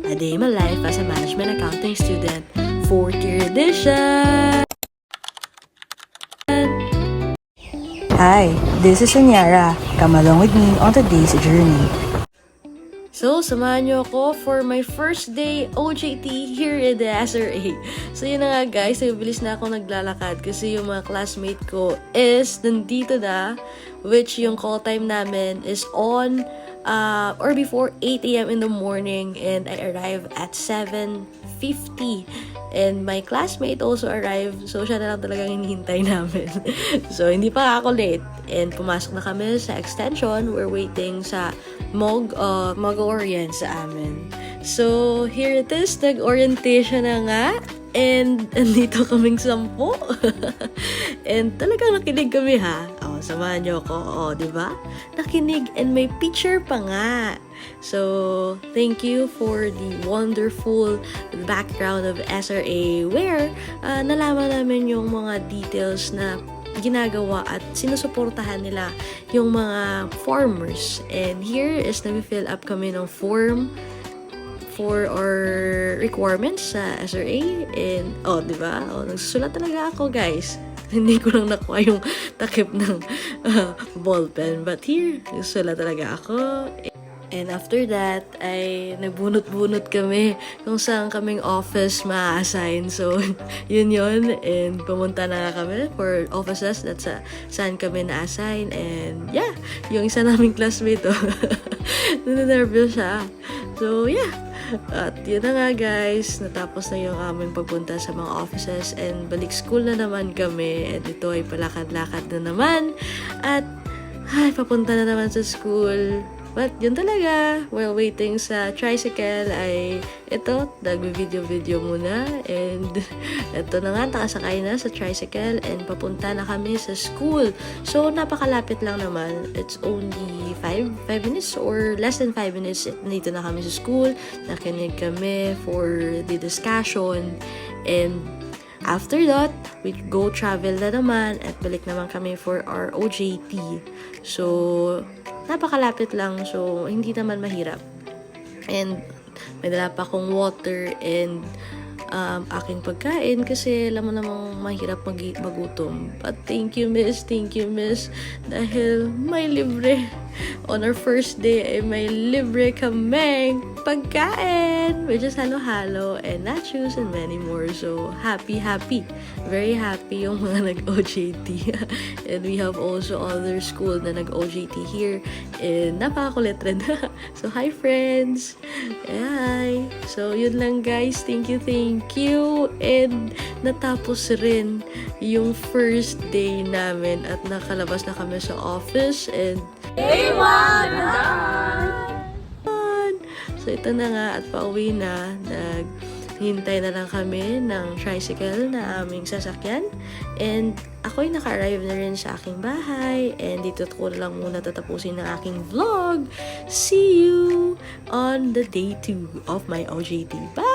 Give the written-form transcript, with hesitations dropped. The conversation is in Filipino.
A Day in My Life as a Management Accounting Student, 4th year edition! Hi, this is Anyara. Come along with me on today's journey. So, samahan niyo ako for my first day OJT here in the SRA. So, yun na nga guys, bilis na ako naglalakad kasi yung mga classmate ko is nandito na, which yung call time namin is on or before 8 a.m. in the morning, and I arrive at 7:50. And my classmate also arrived, so siya na lang talagang hinihintay namin. So, hindi pa ako late. And pumasok na kami sa extension. We're waiting sa mag-orient sa amin. So, here it is. Nag-orientation na nga. And andito kaming 10. And talagang nakinig kami ha. Samahan niyo ako. Di ba? Nakinig and may picture pa nga. So, thank you for the wonderful background of SRA where nalaman namin yung mga details na ginagawa at sinusuportahan nila yung mga farmers. And here is nag-fill up kami ng form for our requirements sa SRA. And, diba? Nagsusulat talaga ako, guys. Hindi ko lang nakuha yung takip ng ballpen. But here, nagsusulat talaga ako. And after that, ay nagbunot-bunot kami kung saan kaming office ma-assign. So, yun. And pumunta na nga kami for offices. That's saan kami na-assign. And yeah, yung isa naming classmate, nananervous siya. So, yeah. At yun na nga guys, natapos na yung aming pagpunta sa mga offices and balik school na naman kami. And ito ay palakad-lakad na naman. At papunta na naman sa school. But yun talaga, while waiting sa tricycle ay ito, nag-video muna. And ito na nga, nakasakay na sa tricycle and papunta na kami sa school. So, napakalapit lang naman. It's only 5 minutes or less than 5 minutes. Nandito na kami sa school. Nakinig kami for the discussion. And after that, we go travel na naman at balik naman kami for our OJT. So, napakalapit lang. So, hindi naman mahirap. And may dala pa akong water and aking pagkain kasi alam mo namang mahirap magutom. But thank you, miss. Dahil may libre. On our first day ay may libre kaming pagkain, which is halo-halo and nachos and many more. So, happy. Very happy yung mga nag-OJT. And we have also other school na nag-OJT here. And napakakulit rin. So, hi friends! Hi! So, yun lang guys. Thank you. And natapos rin yung first day namin at nakalabas na kami sa office and Day 1! So, ito na nga at pauwi na. Naghintay na lang kami ng tricycle na aming sasakyan. And ako'y naka-arrive na rin sa aking bahay. And dito ko lang muna tatapusin ng aking vlog. See you on the day 2 of my OJT. Bye!